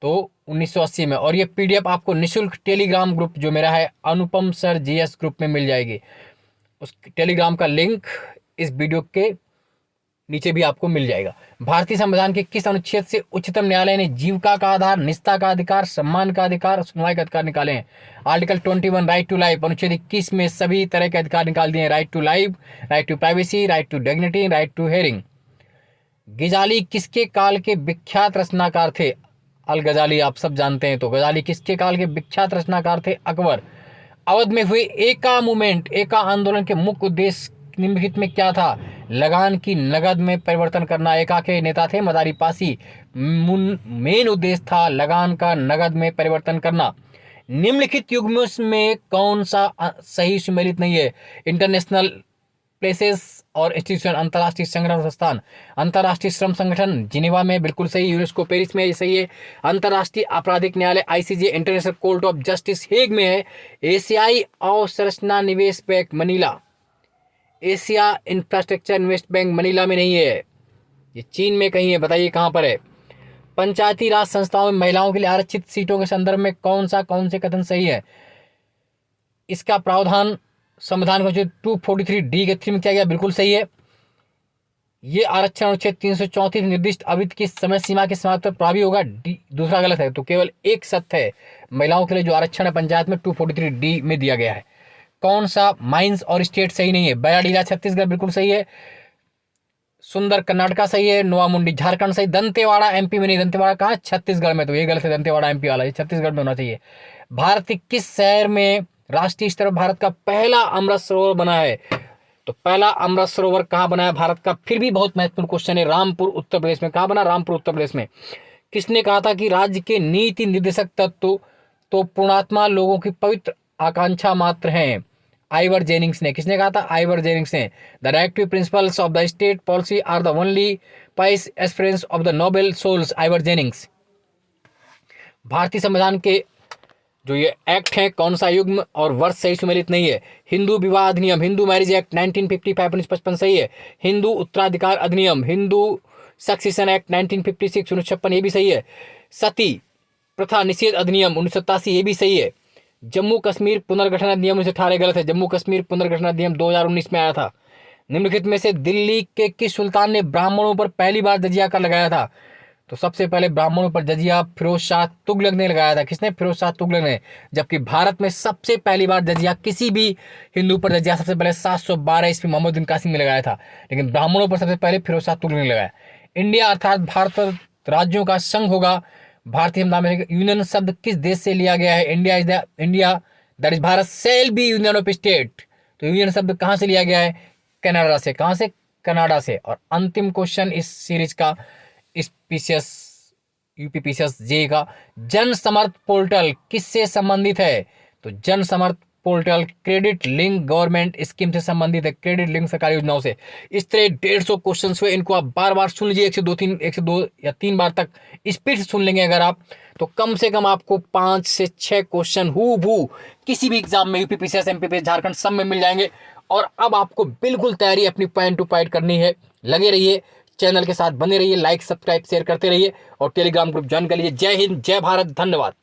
तो 1980 में। और ये PDF आपको निःशुल्क टेलीग्राम ग्रुप जो मेरा है अनुपम सर GS ग्रुप में मिल जाएगी। उस टेलीग्राम का लिंक इस वीडियो के नीचे भी आपको मिल जाएगा। भारतीय संविधान के किस अनुच्छेद से उच्चतम न्यायालय ने जीविका का आधार, निजता का अधिकार, सम्मान का अधिकार और सुनवाई का अधिकार निकाले हैं? Article 21 right to life. अनुच्छेद 21 में सभी तरह के अधिकार निकाल दिए हैं। Right to life, right to privacy, right to dignity, right to hearing. गजाली किसके काल के विख्यात रचनाकार थे? अल गजाली आप सब जानते हैं। तो गजाली किसके काल के विख्यात रचनाकार थे? अकबर। अवध में हुए एका मूवमेंट, एका आंदोलन के मुख्य उद्देश्य निम्नलिखित में क्या था? लगान की नगद में परिवर्तन करना। एका के नेता थे मदारी पासी। मेन उद्देश्य था लगान का नगद में परिवर्तन करना। निम्नलिखित युग्मों में कौन सा सही सुमेलित नहीं है? इंटरनेशनल प्लेसेस और इंस्टीट्यूशन, अंतर्राष्ट्रीय संगठन और संस्थान। अंतर्राष्ट्रीय श्रम संगठन जिनेवा में बिल्कुल सही, यूनेस्को पेरिस में सही है। अंतर्राष्ट्रीय आपराधिक न्यायालय ICJ, international court of justice Hague में है। एशियाई अवसंरचना निवेश bank Manila, Asia infrastructure invest bank Manila में नहीं है, ये चीन में कहीं है, बताइए कहाँ पर है। पंचायती राज संस्थाओं में महिलाओं के लिए आरक्षित सीटों के संदर्भ में कौन से कथन सही है? इसका प्रावधान संविधान का 243D के 3 में किया गया, बिल्कुल सही है। ये आरक्षण अनुच्छेद 334 निर्दिष्ट अवधि की समय सीमा के समाप्त पर प्रभावी होगा, दूसरा गलत है। तो केवल एक सत्य है, महिलाओं के लिए जो आरक्षण है पंचायत में 243D में दिया गया है। कौन सा माइंस और स्टेट सही नहीं है? बयाडीला छत्तीसगढ़ बिल्कुल सही है, सुंदर कर्नाटका सही है, नोवामुंडी झारखंड सही, दंतेवाड़ा एमपी में नहीं, दंतेवाड़ा कहाँ? छत्तीसगढ़ में, तो ये गलत है, दंतेवाड़ा एमपी वाला, ये छत्तीसगढ़ में होना चाहिए। भारत के किस शहर में राष्ट्रीय स्तर पर भारत का पहला अमृत सरोवर बना है? तो पहला अमृत सरोवर कहाँ बना है भारत का? फिर भी बहुत महत्वपूर्ण क्वेश्चन है, रामपुर उत्तर प्रदेश में। कहाँ बना? रामपुर उत्तर प्रदेश में। किसने कहा था कि राज्य के नीति निर्देशक तत्व तो पूर्णात्मा लोगों की पवित्र आकांक्षा मात्र हैं? आइवर जेनिंग्स ने। किसने कहा था? आइवर जेनिंग्स ने। The directive principles of the state policy are the only pious aspirants of the noble souls, Ivor Jennings. भारतीय संविधान के जो ये एक्ट है कौन सा युग्म और वर्ष सही सुमेलित नहीं है? हिंदू विवाह अधिनियम, हिंदू मैरिज एक्ट 1955 1955 सही है। हिंदू उत्तराधिकार अधिनियम, हिंदू सक्सेशन एक्ट 1956 1956 ये भी सही है। सती प्रथा निषेध अधिनियम 1987 ये भी सही है। जम्मू कश्मीर पुनर्गठन अधिनियम 1918 गलत है, जम्मू कश्मीर पुनर्गठन अधिनियम 2019 में आया था। निम्नलिखित में से दिल्ली के किस सुल्तान ने ब्राह्मणों पर पहली बार जजिया कर लगाया था? तो सबसे पहले ब्राह्मणों पर जजिया फिरोज शाह तुगलक ने लगाया था। किसने? फिरोज शाह तुगलक ने। जबकि भारत में सबसे पहली बार जजिया, किसी भी हिंदू पर जजिया सबसे पहले 712 ईस्वी मोहम्मद बिन कासिम ने लगाया था, लेकिन ब्राह्मणों पर सबसे पहले फिरोज शाह तुगलक ने लगाया। इंडिया अर्थात भारत राज्यों का संघ होगा। भारतीय संविधान में यूनियन शब्द किस देश से लिया गया है? India that is Bharat shall be union of state. तो यूनियन शब्द कहाँ से लिया गया है? कनाडा से। कहाँ से? कनाडा से। और अंतिम क्वेश्चन इस सीरीज का यूपीपीसीएस जे का, जन समर्थ पोर्टल किससे संबंधित है? तो Jan Samarth portal credit link government scheme से संबंधित है, क्रेडिट लिंक सरकारी योजनाओं से। इस तरह 150 क्वेश्चन हुए, इनको आप बार बार सुन लीजिए, 102 या 3 बार तक स्पीड से सुन लेंगे अगर आप, तो कम से कम आपको 5 से 6 क्वेश्चन हूबहू किसी भी एग्जाम में यूपीपीसीएस एमपीपीएस झारखंड सब में मिल जाएंगे। और अब आपको बिल्कुल तैयारी अपनी पॉइंट टू पॉइंट करनी है। लगे रहिए, चैनल के साथ बने रहिए, लाइक सब्सक्राइब शेयर करते रहिए और टेलीग्राम ग्रुप ज्वाइन कर लीजिए। जय हिंद, जय भारत, धन्यवाद।